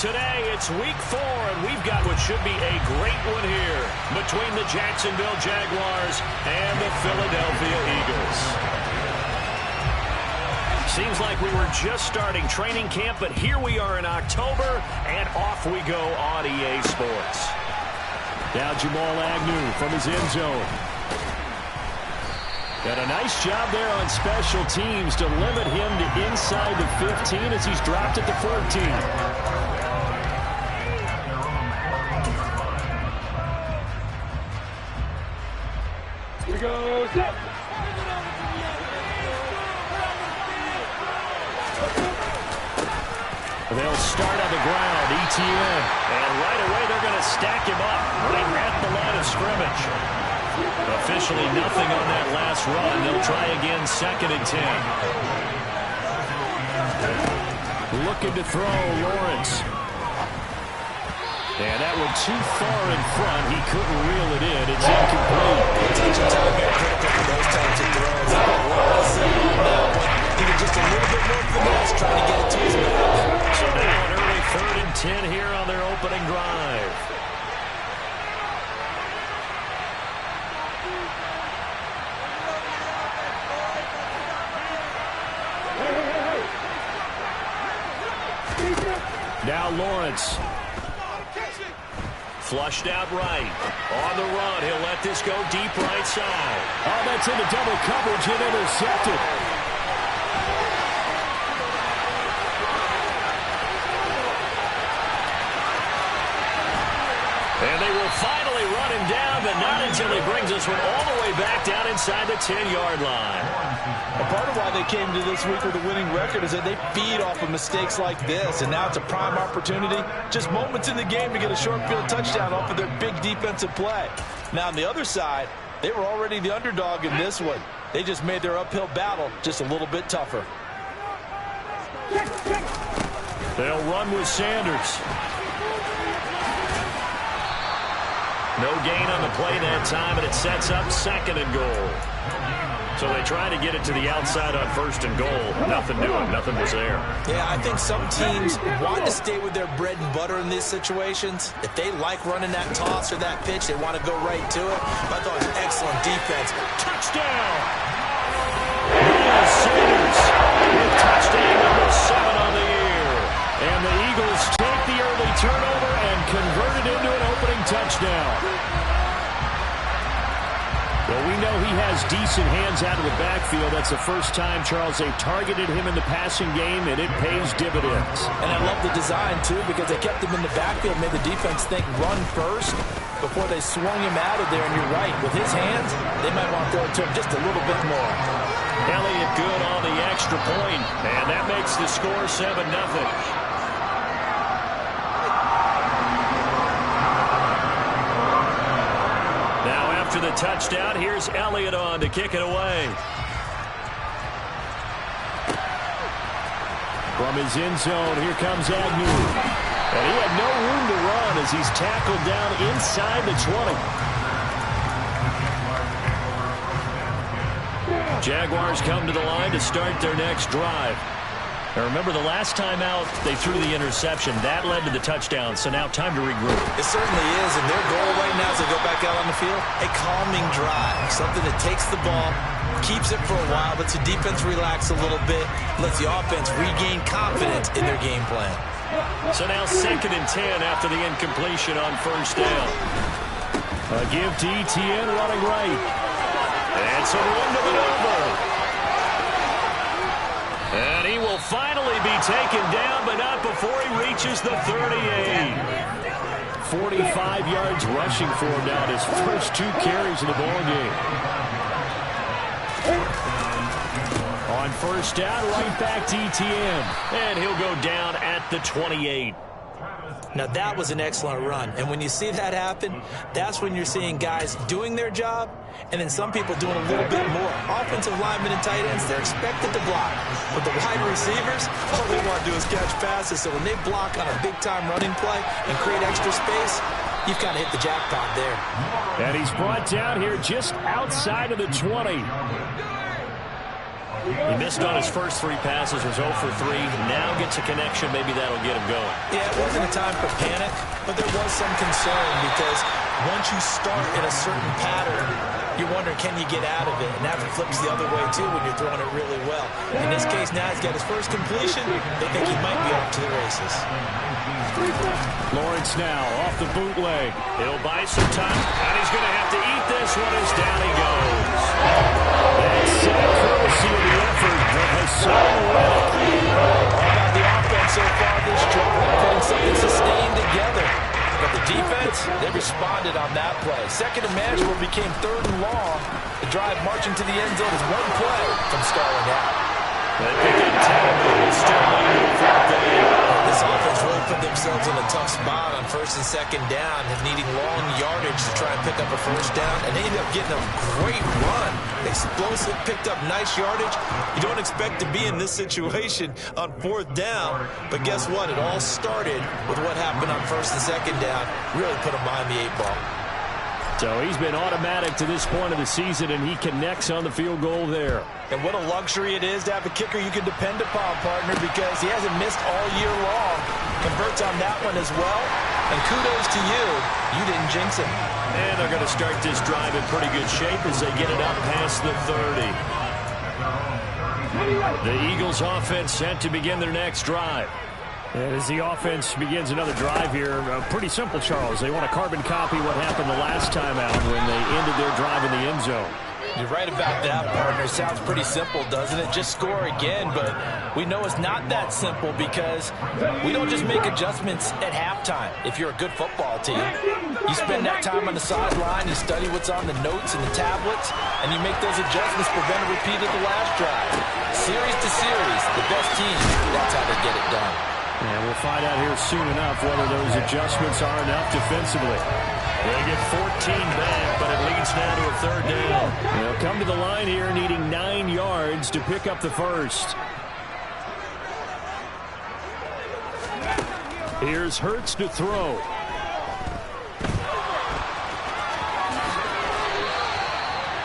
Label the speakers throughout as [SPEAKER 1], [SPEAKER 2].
[SPEAKER 1] Today, it's week 4, and we've got what should be a great one here between the Jacksonville Jaguars and the Philadelphia Eagles. Seems like we were just starting training camp, but here we are in October, and off we go on EA Sports. Now Jamal Agnew from his end zone. And a nice job there on special teams to limit him to inside the 15 as he's dropped at the 14.
[SPEAKER 2] Here goes.
[SPEAKER 1] They'll start on the ground, ETN. And right away they're going to stack him up right at the line of scrimmage. Officially nothing on that last run. They'll try again, 2nd and 10. Looking to throw, Lawrence. And that one too far in front. He couldn't reel it in. It's incomplete.
[SPEAKER 3] Attention time very critical for those types of throws. Even just a little bit more finesse trying to get it to his back.
[SPEAKER 1] So now an early 3rd and 10 here on their opening drive. Now Lawrence. Flushed out right. On the run, he'll let this go deep right side.
[SPEAKER 2] Oh, that's into double coverage and intercepted.
[SPEAKER 1] And they will finally run him down, but not until he brings us one all the way back down inside the 10-yard line.
[SPEAKER 3] A part of why they came to this week with a winning record is that they feed off of mistakes like this, and now it's a prime opportunity. Just moments in the game to get a short field touchdown off of their big defensive play. Now on the other side, they were already the underdog in this one. They just made their uphill battle just a little bit tougher.
[SPEAKER 1] They'll run with Sanders. No gain on the play that time, and it sets up 2nd and goal. So they try to get it to the outside on 1st and goal. Nothing doing. Nothing was there.
[SPEAKER 3] Yeah, I think some teams want to stay with their bread and butter in these situations. If they like running that toss or that pitch, they want to go right to it. But I thought it was excellent defense.
[SPEAKER 1] Touchdown! Sanders with touchdown number 7 on the year. And the Eagles take the early turnover and convert it into an opening touchdown. Well, we know he has decent hands out of the backfield. That's the first time, Charles, they've targeted him in the passing game, and it pays dividends.
[SPEAKER 3] And I love the design, too, because they kept him in the backfield, made the defense think run first before they swung him out of there. And you're right, with his hands, they might want to throw it to him just a little bit more.
[SPEAKER 1] Elliott good on the extra point, and that makes the score 7-0. After the touchdown, here's Elliott on to kick it away.
[SPEAKER 2] From his end zone, here comes Agnew.
[SPEAKER 1] And he had no room to run as he's tackled down inside the 20. Jaguars come to the line to start their next drive. Now remember, the last time out, they threw the interception. That led to the touchdown, so now time to regroup.
[SPEAKER 3] It certainly is, and their goal right now as they go back out on the field, a calming drive, something that takes the ball, keeps it for a while, lets the defense relax a little bit, lets the offense regain confidence in their game plan.
[SPEAKER 1] So now 2nd and 10 after the incompletion on 1st down.
[SPEAKER 2] A give to ETN running right.
[SPEAKER 1] And some room to maneuver. And he will finally be taken down, but not before he reaches the 38.
[SPEAKER 2] 45 yards rushing for him now, his first 2 carries of the ballgame. On 1st down, right back to ETN.
[SPEAKER 1] And he'll go down at the 28.
[SPEAKER 3] Now that was an excellent run, and when you see that happen, that's when you're seeing guys doing their job, and then some people doing a little bit more. Offensive linemen and tight ends, they're expected to block. But the wide receivers, all they want to do is catch passes, so when they block on a big-time running play and create extra space, you've kind of hit the jackpot there.
[SPEAKER 2] And he's brought down here just outside of the 20.
[SPEAKER 1] He missed on his first 3 passes, was 0 for 3. Now gets a connection. Maybe that'll get him going.
[SPEAKER 3] Yeah, it wasn't a time for panic, but there was some concern because once you start in a certain pattern, you're wondering, can you get out of it? And that flips the other way, too, when you're throwing it really well. In this case, now he's got his first completion. They think he might be off to the races.
[SPEAKER 2] Lawrence now off the bootleg.
[SPEAKER 1] He'll buy some time, and he's going to have to eat this one as down he goes. That's courtesy of the effort of Hassan Reddick.
[SPEAKER 3] How about the offense so far this drive, putting something sustained together? But the defense, they responded on that play. Second and manageable became 3rd and long. The drive marching to the end zone is 1 play from stalling out.
[SPEAKER 1] They pick up 10. Still waiting for
[SPEAKER 3] this offense really put themselves in a tough spot on 1st and 2nd down, and needing long yardage to try and pick up a 1st down, and they ended up getting a great run. Explosive, picked up nice yardage. You don't expect to be in this situation on 4th down, but guess what? It all started with what happened on 1st and 2nd down. Really put them behind the 8 ball.
[SPEAKER 2] So he's been automatic to this point of the season, and he connects on the field goal there.
[SPEAKER 3] And what a luxury it is to have a kicker you can depend upon, partner, because he hasn't missed all year long. Converts on that one as well. And kudos to you. You didn't jinx him.
[SPEAKER 1] And they're going to start this drive in pretty good shape as they get it up past the 30. The Eagles offense set to begin their next drive.
[SPEAKER 2] As the offense begins another drive here, pretty simple, Charles. They want to carbon copy what happened the last time out when they ended their drive in the end zone.
[SPEAKER 3] You're right about that, partner. Sounds pretty simple, doesn't it? Just score again, but we know it's not that simple because we don't just make adjustments at halftime. If you're a good football team, you spend that time on the sideline, you study what's on the notes and the tablets, and you make those adjustments, prevent a repeat of the last drive. Series to series, the best team, that's how they get it done.
[SPEAKER 2] And we'll find out here soon enough whether those adjustments are enough defensively.
[SPEAKER 1] They get 14 back, but it leads now to a 3rd down.
[SPEAKER 2] They'll come to the line here needing 9 yards to pick up the first. Here's Hurts to throw.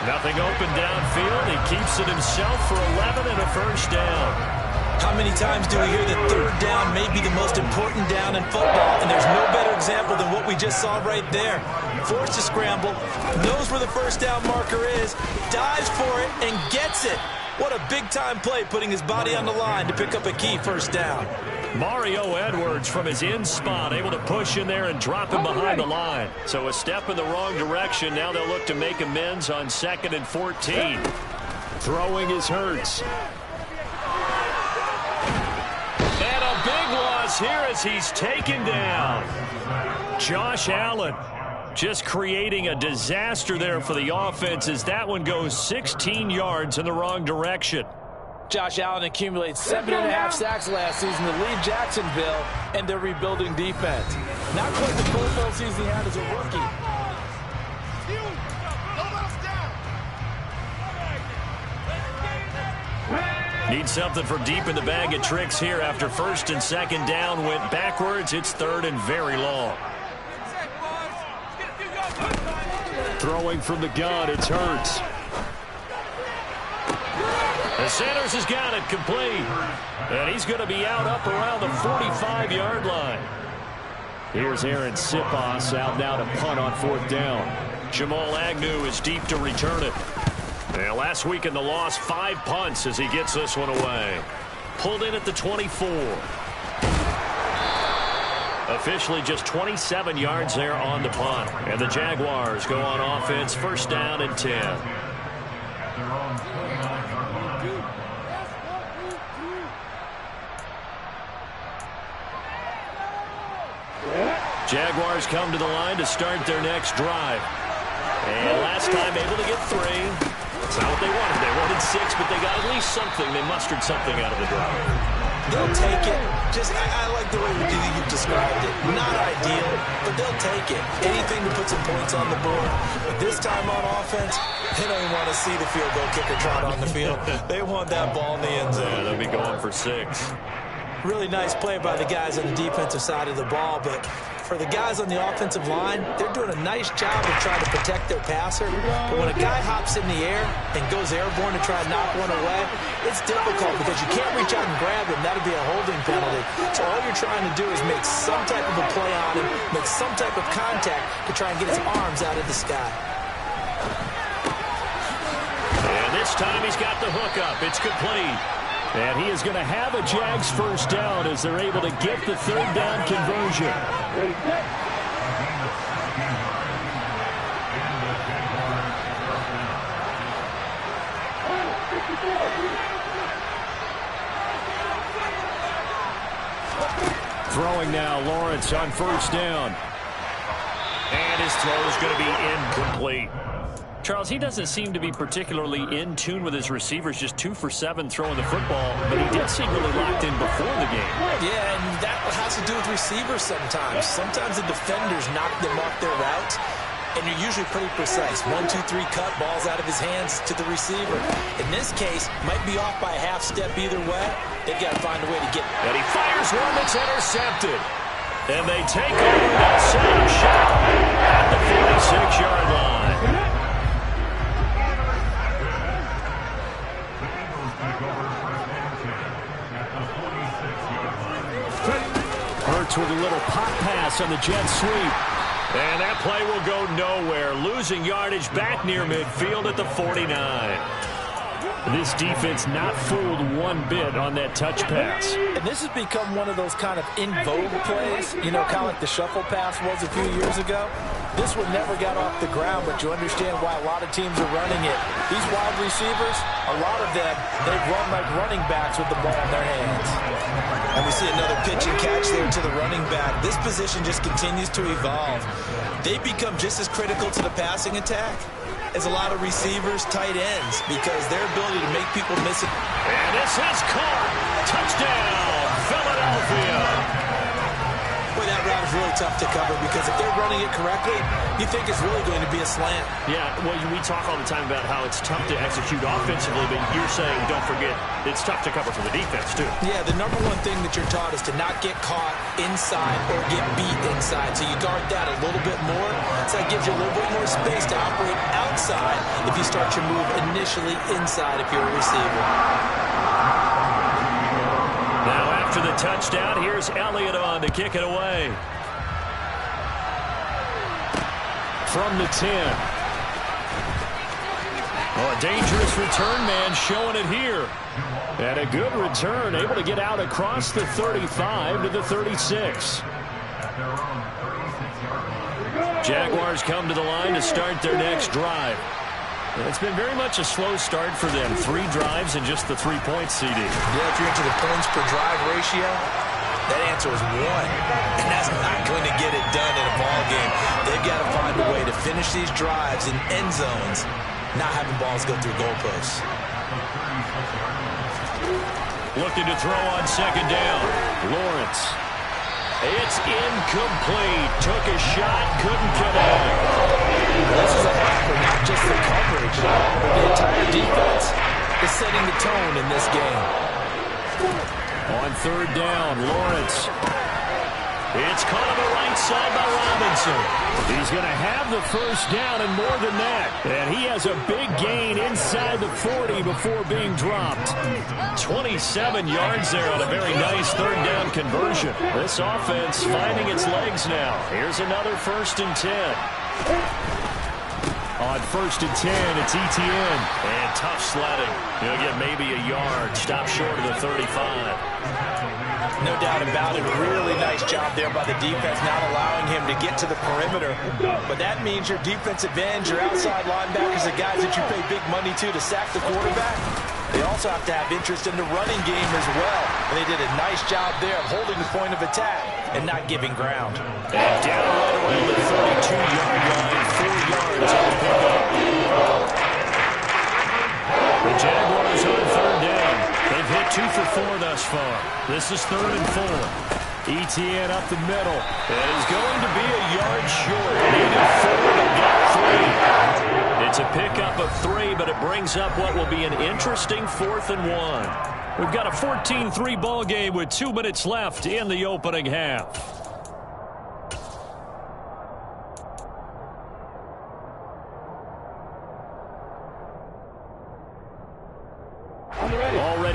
[SPEAKER 1] Nothing open downfield. He keeps it himself for 11 and a 1st down.
[SPEAKER 3] How many times do we hear that 3rd down may be the most important down in football, and there's no better example than what we just saw right there. Forced to scramble, knows where the 1st down marker is, dives for it, and gets it. What a big-time play, putting his body on the line to pick up a key 1st down.
[SPEAKER 1] Mario Edwards from his in spot, able to push in there and drop him behind the line. So a step in the wrong direction. Now they'll look to make amends on 2nd and 14.
[SPEAKER 2] Throwing is Hurts.
[SPEAKER 1] And a big loss here as he's taken down. Josh Allen just creating a disaster there for the offense as that one goes 16 yards in the wrong direction.
[SPEAKER 3] Josh Allen accumulates 7.5 sacks last season to lead Jacksonville and their rebuilding defense. Not quite the Pro Bowl season he had as a rookie.
[SPEAKER 1] Need something from deep in the bag of tricks here after 1st and 2nd down went backwards. It's 3rd and very long.
[SPEAKER 2] Throwing from the gun, it's Hurts.
[SPEAKER 1] The Sanders has got it complete. And he's going to be out up around the 45-yard line.
[SPEAKER 2] Here's Aaron Sipos out now to punt on 4th down.
[SPEAKER 1] Jamal Agnew is deep to return it. And last week in the loss, 5 punts as he gets this one away. Pulled in at the 24. Officially just 27 yards there on the punt. And the Jaguars go on offense, 1st down and 10. Jaguars come to the line to start their next drive. And last time able to get 3. It's not what they wanted. They wanted 6, but they got at least something. They mustered something out of the drive.
[SPEAKER 3] They'll take it. I like the way you described it. Not ideal, but they'll take it. Anything to put some points on the board. But this time on offense, they don't even want to see the field goal kicker trot on the field. They want that ball in the end zone.
[SPEAKER 1] Yeah, they'll be going for 6.
[SPEAKER 3] Really nice play by the guys on the defensive side of the ball, but for the guys on the offensive line, they're doing a nice job of trying to protect their passer. But when a guy hops in the air and goes airborne to try and knock one away, it's difficult because you can't reach out and grab him. That would be a holding penalty. So all you're trying to do is make some type of a play on him, make some type of contact to try and get his arms out of the sky.
[SPEAKER 2] And this time he's got the hook up. It's complete. And he is going to have a Jags first down as they're able to get the third down conversion. Throwing now, Lawrence on first down.
[SPEAKER 1] And his throw is going to be incomplete.
[SPEAKER 2] Charles, he doesn't seem to be particularly in tune with his receivers, just 2 for 7 throwing the football, but he did seem really locked in before the game.
[SPEAKER 3] Yeah, and that has to do with receivers sometimes. Sometimes the defenders knock them off their routes, and you're usually pretty precise. 1, 2, 3 cut, balls out of his hands to the receiver. In this case, might be off by a half step either way. They've got to find a way to get it.
[SPEAKER 1] And he fires one that's intercepted. And they take over that same shot at the 46-yard line.
[SPEAKER 2] Hurts with a little pop pass on the jet sweep.
[SPEAKER 1] And that play will go nowhere. Losing yardage back near midfield at the 49.
[SPEAKER 2] This defense not fooled one bit on that touch pass.
[SPEAKER 3] And this has become one of those kind of in vogue plays, you know, kind of like the shuffle pass was a few years ago. This one never got off the ground, but you understand why a lot of teams are running it. These wide receivers, a lot of them, they run like running backs with the ball in their hands. And we see another pitch and catch there to the running back. This position just continues to evolve. They become just as critical to the passing attack as a lot of receivers, tight ends, because their ability to make people miss it.
[SPEAKER 1] And this is caught. Touchdown, Philadelphia.
[SPEAKER 3] Boy, that route is really tough to cover because if they're running it correctly, you think it's really going to be a slant.
[SPEAKER 2] Yeah, well, we talk all the time about how it's tough to execute offensively, but you're saying, don't forget, it's tough to cover for the defense, too.
[SPEAKER 3] Yeah, the number one thing that you're taught is to not get caught inside or get beat inside. So you guard that a little bit more. So that gives you a little bit more space to operate outside if you start your move initially inside if you're a receiver.
[SPEAKER 1] Now after the touchdown, here's Elliott on to kick it away.
[SPEAKER 2] From the 10. Oh, a dangerous return man showing it here. And a good return, able to get out across the 35 to the 36. Jaguars come to the line to start their next drive. It's been very much a slow start for them. 3 drives and just the 3 points, CD.
[SPEAKER 3] Yeah, if you're into the points per drive ratio, that answer is 1. And that's not going to get it done in a ball game. They've got to find a way to finish these drives in end zones, not having balls go through goalposts.
[SPEAKER 1] Looking to throw on second down.
[SPEAKER 2] Lawrence.
[SPEAKER 1] It's incomplete. Took a shot, couldn't connect.
[SPEAKER 3] This is a half for not just the coverage, but the entire defense is setting the tone in this game.
[SPEAKER 2] On third down, Lawrence.
[SPEAKER 1] It's caught on the right side by Robinson.
[SPEAKER 2] He's going to have the first down and more than that. And he has a big gain inside the 40 before being dropped.
[SPEAKER 1] 27 yards there on a very nice third down conversion.
[SPEAKER 2] This offense finding its legs now. Here's another 1st and 10. On 1st and 10, it's Etienne.
[SPEAKER 1] And tough sledding. He'll get maybe a yard. Stop short of the 35.
[SPEAKER 3] No doubt about it. Really nice job there by the defense, not allowing him to get to the perimeter. But that means your defensive ends, your outside linebackers, the guys that you pay big money to sack the quarterback, they also have to have interest in the running game as well. And they did a nice job there of holding the point of attack and not giving ground.
[SPEAKER 1] And down right around the 32-yard line, 4 yards on the pickup. The Jaguars on third down. They've hit 2 for 4 thus far. This is 3rd and 4.
[SPEAKER 2] Etienne up the middle.
[SPEAKER 1] It is going to be a yard short. Needed 4 to get 3. It's a pickup of 3, but it brings up what will be an interesting 4th and 1.
[SPEAKER 2] We've got a 14-3 ball game with 2 minutes left in the opening half.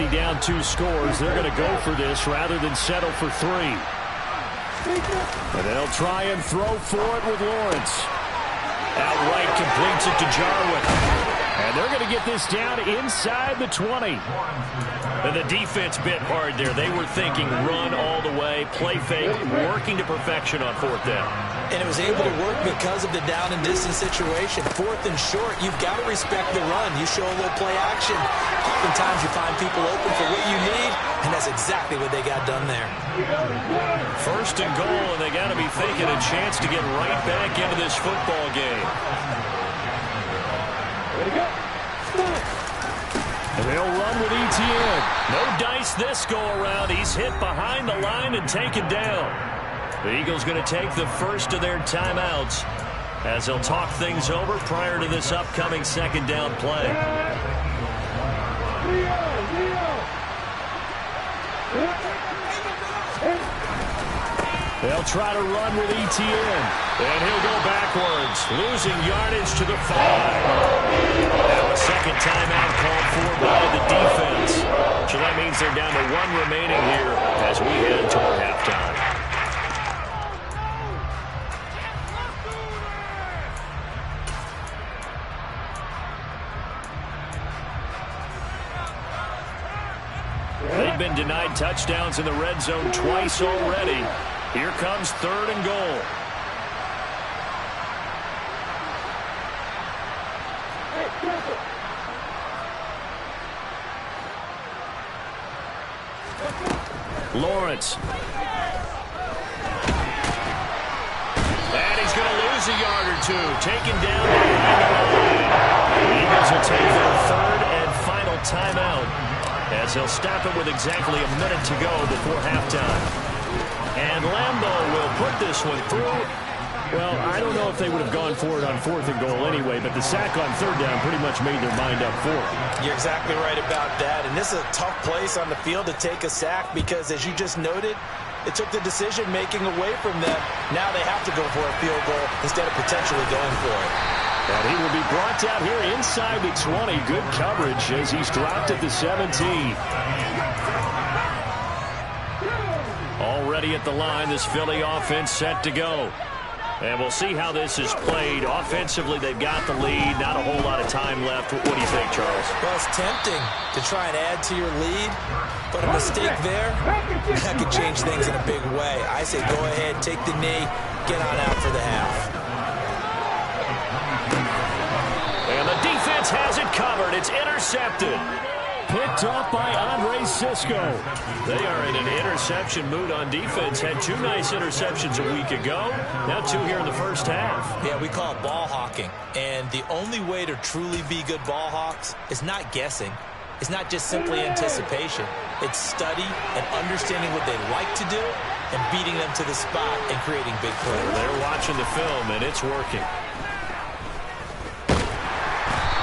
[SPEAKER 2] already down 2 scores. They're going to go for this rather than settle for 3. And they'll try and throw for it with Lawrence. Outright completes it to Jarwin. And they're going to get this down inside the 20.
[SPEAKER 1] And the defense bit hard there. They were thinking run all the way, play fake, working to perfection on 4th down.
[SPEAKER 3] And it was able to work because of the down and distance situation. 4th and short, you've got to respect the run. You show a little play action. Oftentimes you find people open for what you need, and that's exactly what they got done there.
[SPEAKER 1] 1st and goal, and they got to be thinking a chance to get right back into this football game.
[SPEAKER 2] Ready to go. And they'll run with Etienne.
[SPEAKER 1] No dice this go-around. He's hit behind the line and taken down. The Eagles going to take the first of their timeouts as they'll talk things over prior to this upcoming 2nd down play.
[SPEAKER 2] They'll try to run with Etienne.
[SPEAKER 1] And he'll go backwards, losing yardage to the 5. Now a 2nd timeout called for by the defense. So that means they're down to 1 remaining here as we head toward halftime. They've been denied touchdowns in the red zone twice already. Here comes 3rd and goal.
[SPEAKER 2] Lawrence.
[SPEAKER 1] And he's going to lose a yard or 2. Taken down behind the line. The Eagles will take their 3rd and final timeout as they'll stop it with exactly a minute to go before halftime. And Lambeau will put this one through.
[SPEAKER 2] Well, I don't know if they would have gone for it on 4th and goal anyway, but the sack on 3rd down pretty much made their mind up for it.
[SPEAKER 3] You're exactly right about that. And this is a tough place on the field to take a sack because, as you just noted, it took the decision-making away from them. Now they have to go for a field goal instead of potentially going for it.
[SPEAKER 2] And he will be brought down here inside the 20. Good coverage as he's dropped at the 17.
[SPEAKER 1] Already at the line, this Philly offense set to go. And we'll see how this is played. Offensively, they've got the lead. Not a whole lot of time left. What do you think, Charles?
[SPEAKER 3] Well, it's tempting to try and add to your lead, but a mistake there, that could change things in a big way. I say go ahead, take the knee, get on out for the half.
[SPEAKER 1] And the defense has it covered. It's intercepted.
[SPEAKER 2] Picked off by Andre Cisco.
[SPEAKER 1] They are in an interception mood on defense. Had 2 nice interceptions a week ago. Now 2 here in the first half.
[SPEAKER 3] Yeah, we call it ball hawking. And the only way to truly be good ball hawks is not guessing. It's not just simply anticipation. It's study and understanding what they like to do and beating them to the spot and creating big plays.
[SPEAKER 1] They're watching the film, and it's working.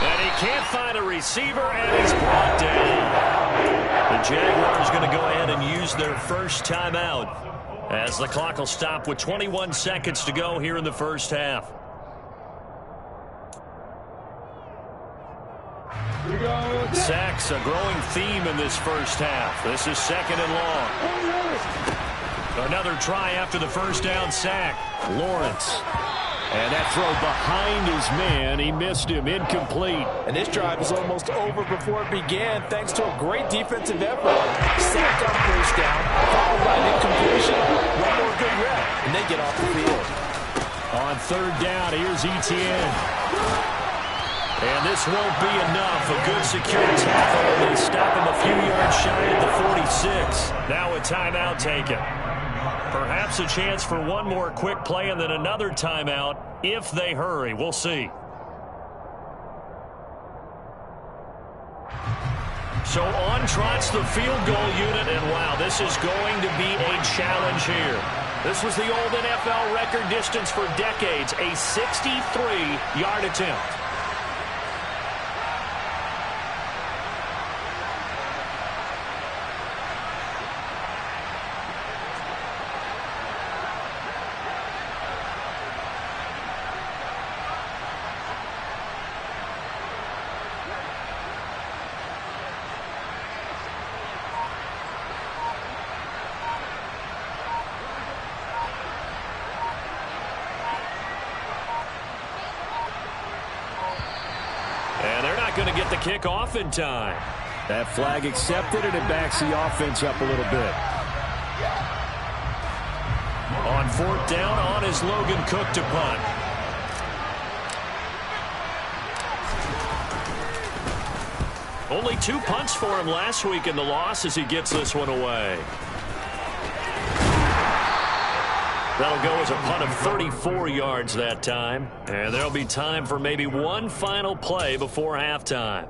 [SPEAKER 1] And he can't find a receiver, and he's brought down. The Jaguars are going to go ahead and use their first timeout as the clock will stop with 21 seconds to go here in the first half. Sacks, a growing theme in this first half. This is 2nd and long. Another try after the first down sack.
[SPEAKER 2] Lawrence. And that throw behind his man, he missed him, incomplete.
[SPEAKER 3] And this drive was almost over before it began, thanks to a great defensive effort. Sacked on first down, followed by an incompletion, one more good rep, and they get off the field.
[SPEAKER 2] On 3rd down, here's Etienne.
[SPEAKER 1] And this won't be enough. A good secure tackle, and they stop him a few yards shy at the 46. Now a timeout taken. Perhaps a chance for one more quick play and then another timeout if they hurry. We'll see. So on trots the field goal unit, and wow, this is going to be a challenge here. This was the old NFL record distance for decades, a 63-yard attempt.
[SPEAKER 2] not going to get the kick off in time. That flag accepted, and it backs the offense up a little bit. On 4th down, on is Logan Cook to punt. Only 2 punts for him last week in the loss as he gets this one away. That'll go as a punt of 34 yards that time. And there'll be time for maybe one final play before halftime.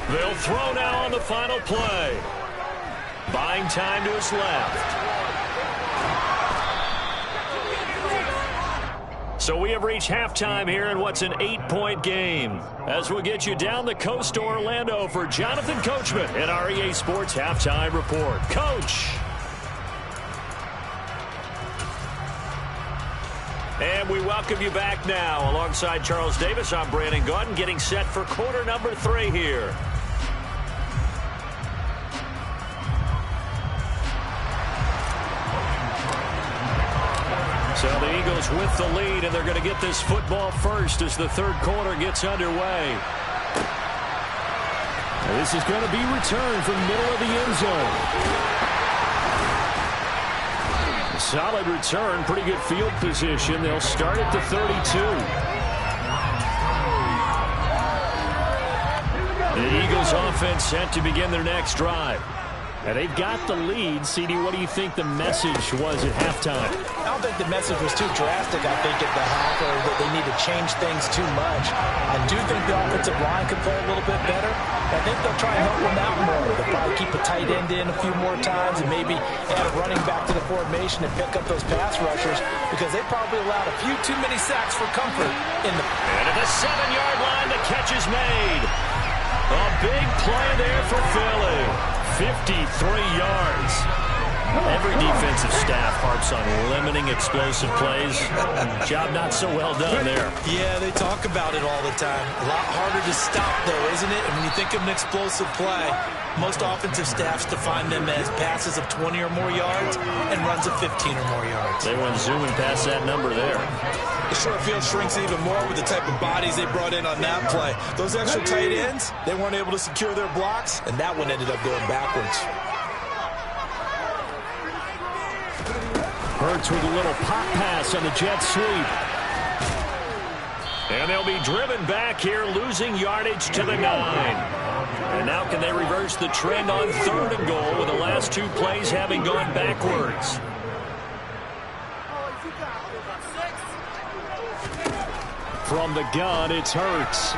[SPEAKER 2] They'll throw now on the final play. Buying time to his left. So we have reached halftime here in what's an 8-point game. As we'll get you down the coast to Orlando for Jonathan Coachman at our EA Sports Halftime Report. Coach. And we welcome you back now. Alongside Charles Davis, I'm Brandon Gaudin, getting set for quarter number 3 here. So the Eagles with the lead, and they're going to get this football first as the 3rd quarter gets underway. This is going to be returned from the middle of the end zone. Solid return, pretty good field position. They'll start at the 32. The Eagles offense set to begin their next drive. And they've got the lead. CD, what do you think the message was at halftime?
[SPEAKER 3] I don't think the message was too drastic, I think, at the half, or that they need to change things too much. I do think the offensive line could play a little bit better. I think they'll try and help them out more. They'll probably keep a tight end in a few more times and maybe add a running back to the formation and pick up those pass rushers, because they probably allowed a few too many sacks for comfort in the...
[SPEAKER 2] And at the 7-yard line, the catch is made. A big play there for Philly. 53 yards. Every defensive staff harps on limiting explosive plays. Job not so well done there.
[SPEAKER 3] Yeah, they talk about it all the time. A lot harder to stop, though, isn't it? And when you think of an explosive play, most offensive staffs define them as passes of 20 or more yards and runs of 15 or more yards.
[SPEAKER 2] They went zooming past that number there.
[SPEAKER 3] The short field shrinks even more with the type of bodies they brought in on that play. Those extra tight ends, they weren't able to secure their blocks, and that one ended up going backwards.
[SPEAKER 2] Hurts with a little pop pass on the jet sweep. And they'll be driven back here, losing yardage to the 9. And now can they reverse the trend on 3rd and goal with the last 2 plays having gone backwards? From the gun, it's Hurts.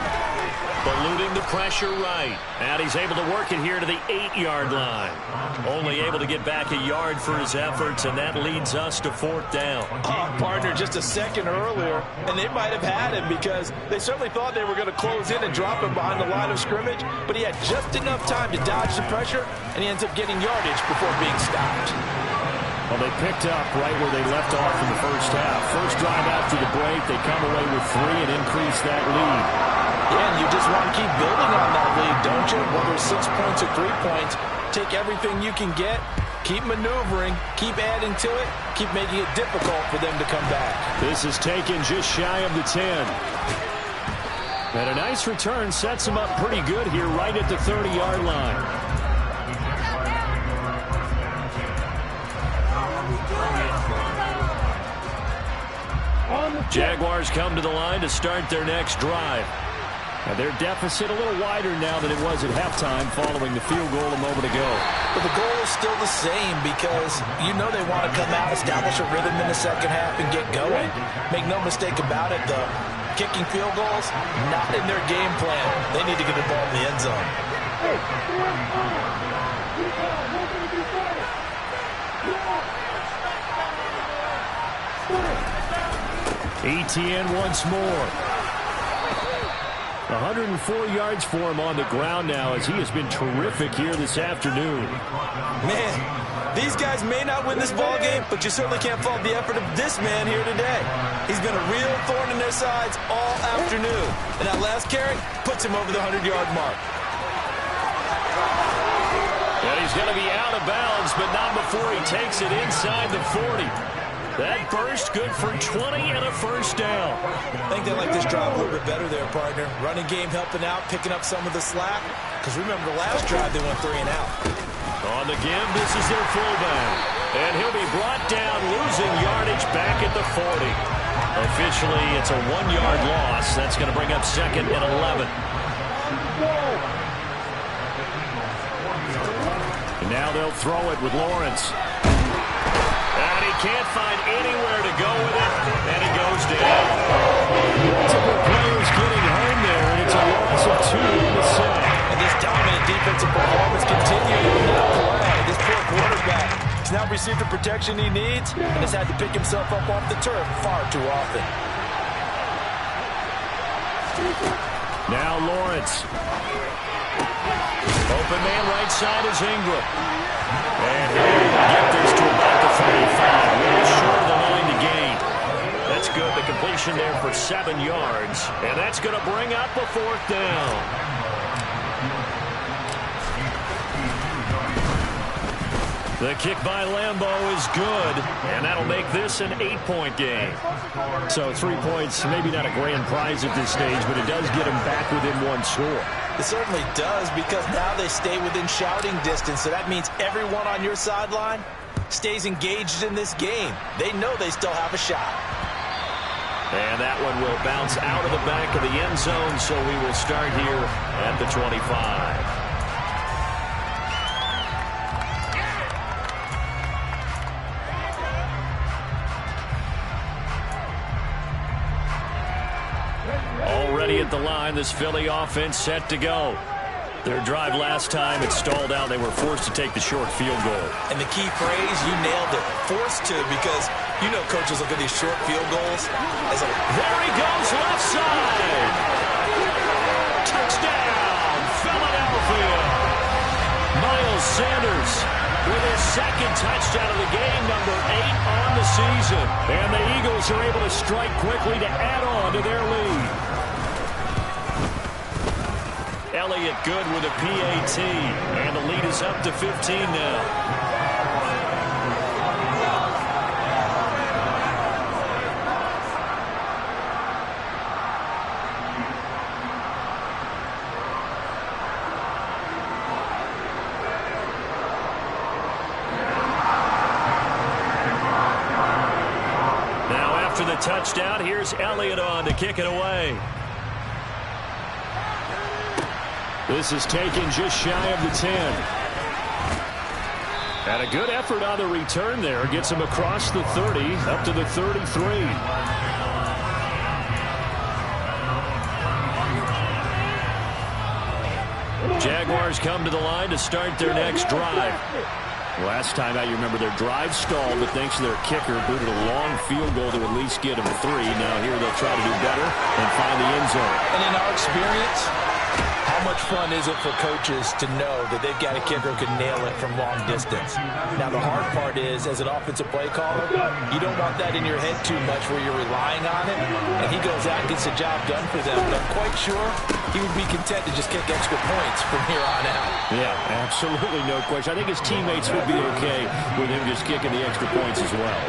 [SPEAKER 2] Eluding the pressure right. And he's able to work it here to the 8-yard line. Only able to get back a yard for his efforts, and that leads us to 4th down.
[SPEAKER 3] Partner just a second earlier, and they might have had him because they certainly thought they were going to close in and drop him behind the line of scrimmage, but he had just enough time to dodge the pressure, and he ends up getting yardage before being stopped.
[SPEAKER 2] Well, they picked up right where they left off in the first half. First drive after the break, they come away with 3 and increase that lead.
[SPEAKER 3] Yeah, and you just want to keep building on that lead, don't you? Whether it's 6 points or 3 points, take everything you can get, keep maneuvering, keep adding to it, keep making it difficult for them to come back.
[SPEAKER 2] This is taken just shy of the 10. And a nice return sets them up pretty good here right at the 30-yard line. Jaguars come to the line to start their next drive. Now their deficit a little wider now than it was at halftime following the field goal a moment ago.
[SPEAKER 3] But the goal is still the same because you know they want to come out, establish a rhythm in the second half, and get going. Make no mistake about it, though. Kicking field goals, not in their game plan. They need to get the ball in the end zone.
[SPEAKER 2] Etienne once more. 104 yards for him on the ground now as he has been terrific here this afternoon.
[SPEAKER 3] Man, these guys may not win this ball game, but you certainly can't fault the effort of this man here today. He's been a real thorn in their sides all afternoon. And that last carry puts him over the 100-yard mark.
[SPEAKER 2] And he's going to be out of bounds, but not before he takes it inside the 40.
[SPEAKER 1] That burst good for 20 and a first down.
[SPEAKER 3] I think they like this drive a little bit better there, partner. Running game helping out, picking up some of the slack. Because remember, the last drive they went 3 and out.
[SPEAKER 1] On the give, this is their fullback. And he'll be brought down, losing yardage back at the 40. Officially, it's a 1-yard loss. That's going to bring up 2nd and 11. And now they'll throw it with Lawrence. And he can't find anywhere to go with it, and he goes down. Multiple players getting home there, and it's a loss of 2 in the set.
[SPEAKER 3] And this dominant defensive performance continues on that play. This poor quarterback has not received the protection he needs and has had to pick himself up off the turf far too often.
[SPEAKER 1] Now Lawrence. Open man right side is Ingram. And he'll get this to about the 35. A little short of the line to gain. That's good. The completion there for 7 yards. And that's going to bring up a 4th down. The kick by Lambo is good, and that'll make this an 8-point game. So 3 points, maybe not a grand prize at this stage, but it does get them back within 1 score.
[SPEAKER 3] It certainly does, because now they stay within shouting distance, so that means everyone on your sideline stays engaged in this game. They know they still have a shot.
[SPEAKER 1] And that one will bounce out of the back of the end zone, so we will start here at the 25. Already at the line, this Philly offense set to go. Their drive last time, it stalled out. They were forced to take the short field goal.
[SPEAKER 3] And the key phrase, you nailed it. Forced to, because you know coaches look at these short field goals as a...
[SPEAKER 1] There he goes, left side. Touchdown, Philadelphia. Miles Sanders with his 2nd touchdown of the game, number 8 on the season. And the Eagles are able to strike quickly to add on to their lead. Elliott good with a PAT, and the lead is up to 15 now. Now after the touchdown, here's Elliott on to kick it away. This is taken just shy of the 10. And a good effort on the return there. Gets him across the 30, up to the 33. Jaguars come to the line to start their next drive. Last time out, you remember their drive stalled, but thanks to their kicker, booted a long field goal to at least get them 3. Now here they'll try to do better and find the end zone.
[SPEAKER 3] And in our experience, how much fun is it for coaches to know that they've got a kicker who can nail it from long distance? Now, the hard part is, as an offensive play caller, you don't want that in your head too much where you're relying on it. And he goes out and gets the job done for them. But I'm quite sure he would be content to just kick extra points from here on out. Yeah,
[SPEAKER 1] absolutely no question. I think his teammates would be okay with him just kicking the extra points as well.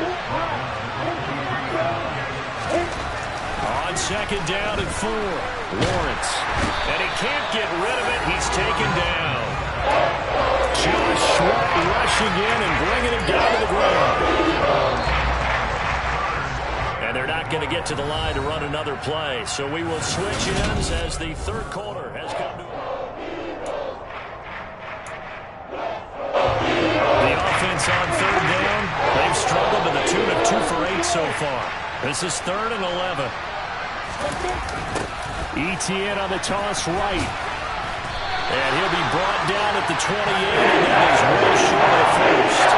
[SPEAKER 1] On 2nd down and 4, Lawrence. And he can't get rid of it. He's taken down. Josh Sweat rushing in and bringing him down to the ground. And they're not going to get to the line to run another play. So we will switch ends as the 3rd quarter has come to the offense on 3rd down. They've struggled to the tune of 2 for 8 so far. This is 3rd and 11. Etienne on the toss right. And he'll be brought down at the 28, and that is well short of first.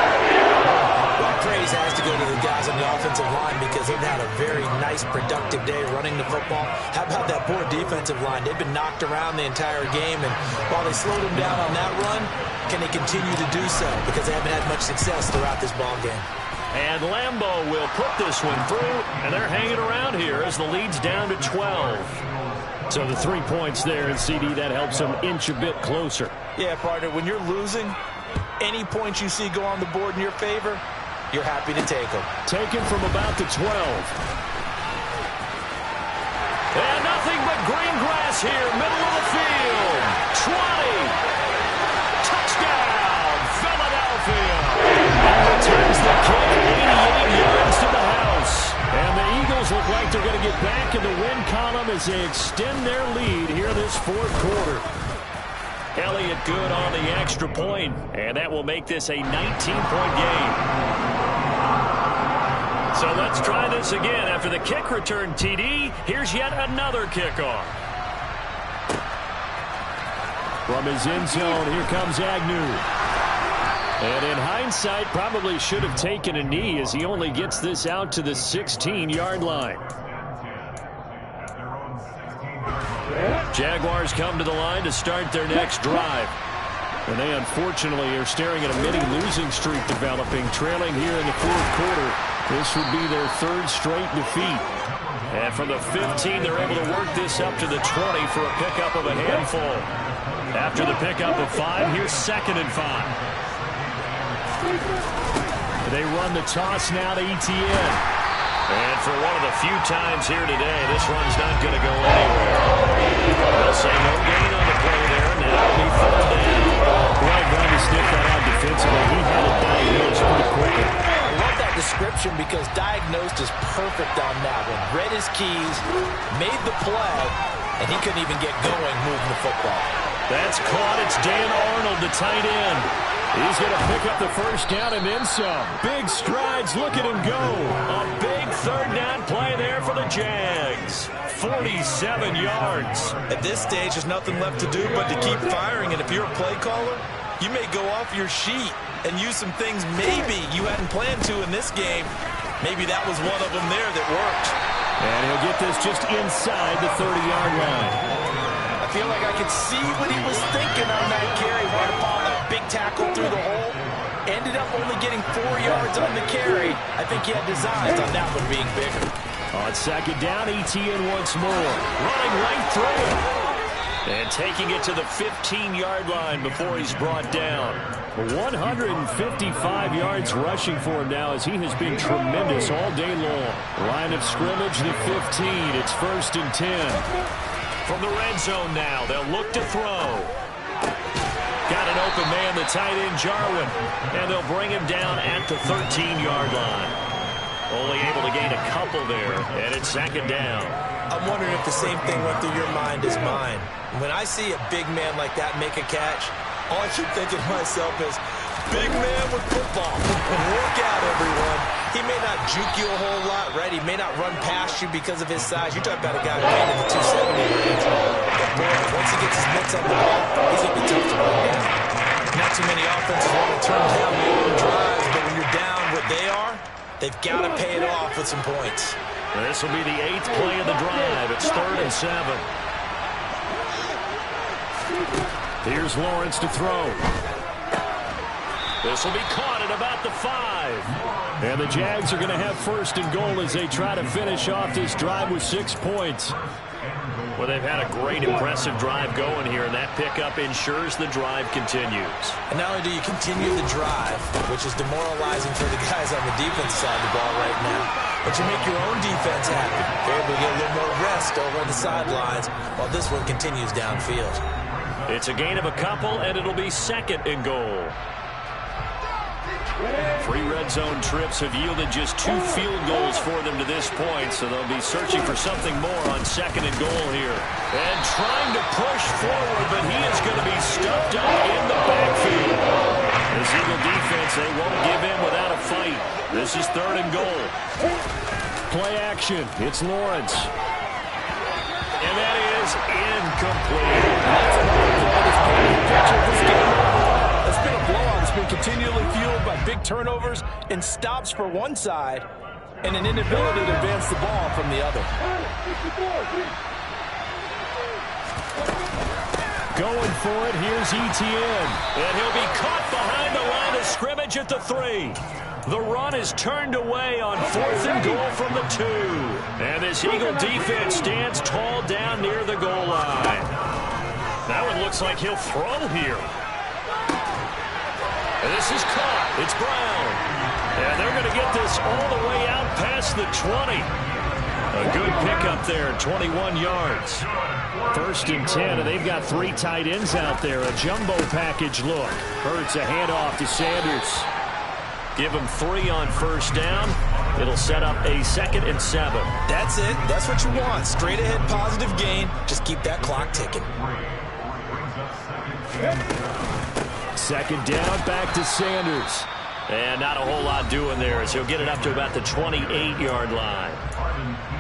[SPEAKER 3] Well, praise has to go to the guys on the offensive line because they've had a very nice, productive day running the football. How about that poor defensive line? They've been knocked around the entire game, and while they slowed them down on that run, can they continue to do so? Because they haven't had much success throughout this ball game.
[SPEAKER 1] And Lambo will put this one through, and they're hanging around here as the lead's down to 12. So the 3 points there, and CD, that helps them inch a bit closer.
[SPEAKER 3] Yeah, partner, when you're losing, any points you see go on the board in your favor, you're happy to take them.
[SPEAKER 1] Taken from about the 12. And nothing but green grass here, middle of the field. 20. Touchdown, Philadelphia. And returns the kick 88 yards to the house. And the Eagles look like they're going to get back in the win column as they extend their lead here this fourth quarter. Elliott good on the extra point, and that will make this a 19-point game. So let's try this again. After the kick return TD, here's yet another kickoff. From his end zone, here comes Agnew. And in hindsight, probably should have taken a knee as he only gets this out to the 16-yard line. Jaguars come to the line to start their next drive. And they unfortunately are staring at a mini-losing streak developing, trailing here in the fourth quarter. This would be their third straight defeat. And from the 15, they're able to work this up to the 20 for a pickup of a handful. After the pickup of 5, here's 2nd and 5. They run the toss now to Etienne. And for one of the few times here today, this run's not going to go anywhere. They'll say no gain on the play there, and that'll be 4th down. Right, going to sniff that out defensively. He had it diagnosed pretty quickly.
[SPEAKER 3] I love that description because diagnosed is perfect on that one. Read his keys, made the play, and he couldn't even get going moving the football.
[SPEAKER 1] That's caught. It's Dan Arnold, the tight end. He's going to pick up the first down and then some. Big strides. Look at him go. A big third down play there for the Jags. 47 yards.
[SPEAKER 3] At this stage, there's nothing left to do but to keep firing. And if you're a play caller, you may go off your sheet and use some things maybe you hadn't planned to in this game. Maybe that was one of them there that worked.
[SPEAKER 1] And he'll get this just inside the 30-yard line.
[SPEAKER 3] I feel like I could see what he was thinking on that carry. Right upon a big tackle through the hole. Ended up only getting 4 yards on the carry. I think he had designs on that one being bigger.
[SPEAKER 1] On 2nd down, Etienne once more. Running right through it. And taking it to the 15-yard line before he's brought down. 155 yards rushing for him now as he has been tremendous all day long. Line of scrimmage, the 15. It's 1st and 10. From the red zone now, they'll look to throw. Got an open man, the tight end, Jarwin. And they'll bring him down at the 13-yard line. Only able to gain a couple there, and it's 2nd down.
[SPEAKER 3] I'm wondering if the same thing went through your mind as mine. When I see a big man like that make a catch, all I keep thinking to myself is, big man with football. Work out, everyone. He may not juke you a whole lot, right? He may not run past you because of his size. You're talking about a guy who made in the 270 range. But boy, once he gets his mitts on the ball, he's going to be tough to run down. Not too many offenses want to turn down long drives, but when you're down what they are, they've got to pay it off with some points.
[SPEAKER 1] This will be the 8th play of the drive. It's 3rd and 7. Here's Lawrence to throw. This will be caught at about the 5. And the Jags are going to have 1st and goal as they try to finish off this drive with 6 points. Well, they've had a great, impressive drive going here, and that pickup ensures the drive continues.
[SPEAKER 3] And not only do you continue the drive, which is demoralizing for the guys on the defense side of the ball right now, but you make your own defense happy. They're able to get a little more rest over on the sidelines while this one continues downfield.
[SPEAKER 1] It's a gain of a couple, and it'll be 2nd and goal. 3 red zone trips have yielded just 2 field goals for them to this point, so they'll be searching for something more on 2nd and goal here. And trying to push forward, but he is going to be stuffed up in the backfield. This Eagle defense, they won't give in without a fight. This is 3rd and goal. Play action. It's Lawrence. And that is incomplete.
[SPEAKER 3] It's been a blowout. It's been continually fueled by big turnovers and stops for one side and an inability to advance the ball from the other.
[SPEAKER 1] Going for it, here's Etienne. And he'll be caught behind the line of scrimmage at the 3. The run is turned away on 4th and goal from the 2. And this Eagle defense stands tall down near the goal line. That one looks like he'll throw here. And this is caught. It's Brown. And they're going to get this all the way out past the 20. A good pickup there, 21 yards. 1st and 10, and they've got 3 tight ends out there. A jumbo package look. Hurts a handoff to Sanders. Give him 3 on 1st down. It'll set up a 2nd and 7.
[SPEAKER 3] That's it. That's what you want. Straight ahead positive gain. Just keep that clock ticking.
[SPEAKER 1] 2nd down, back to Sanders. And not a whole lot doing there as he'll get it up to about the 28-yard line.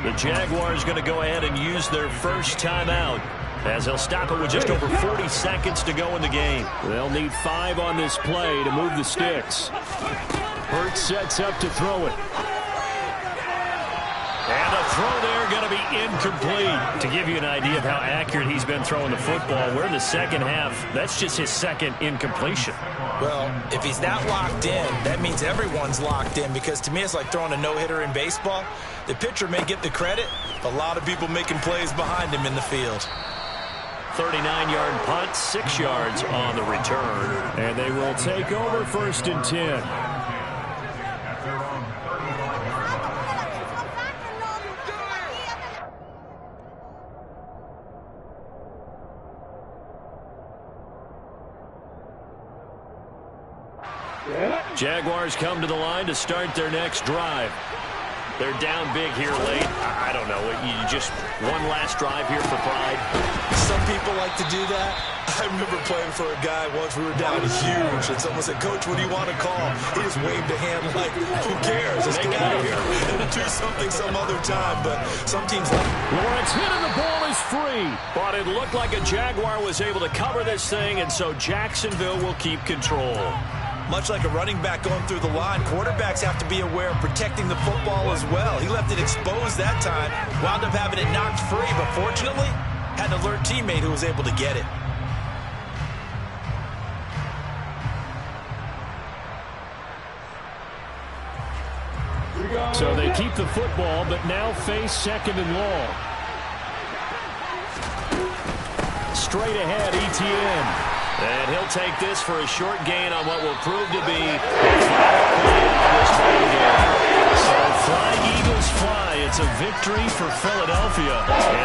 [SPEAKER 1] The Jaguars going to go ahead and use their first timeout as they'll stop it with just over 40 seconds to go in the game. They'll need 5 on this play to move the sticks. Hurts sets up to throw it. And the throw there going to be incomplete. To give you an idea of how accurate he's been throwing the football, we're in the second half. That's just his 2nd incompletion.
[SPEAKER 3] Well, if he's not locked in, that means everyone's locked in, because to me it's like throwing a no-hitter in baseball. The pitcher may get the credit, but a lot of people making plays behind him in the field.
[SPEAKER 1] 39-yard punt, 6 yards on the return. And they will take over 1st and 10. Jaguars come to the line to start their next drive. They're down big here late. I don't know. You just one last drive here for pride.
[SPEAKER 3] Some people like to do that. I remember playing for a guy once. We were down huge, and someone said, "Coach, what do you want to call?" He just waved a hand like, "Who cares? Let's get out of here and do something some other time." But some teams like
[SPEAKER 1] Lawrence hit and the ball is free. But it looked like a Jaguar was able to cover this thing, and so Jacksonville will keep control.
[SPEAKER 3] Much like a running back going through the line, quarterbacks have to be aware of protecting the football as well. He left it exposed that time, wound up having it knocked free, but fortunately, had an alert teammate who was able to get it.
[SPEAKER 1] So they keep the football, but now face 2nd and long. Straight ahead, Etienne. And he'll take this for a short gain on what will prove to be the final play of this ball game. So fly, Eagles, fly. It's a victory for Philadelphia. And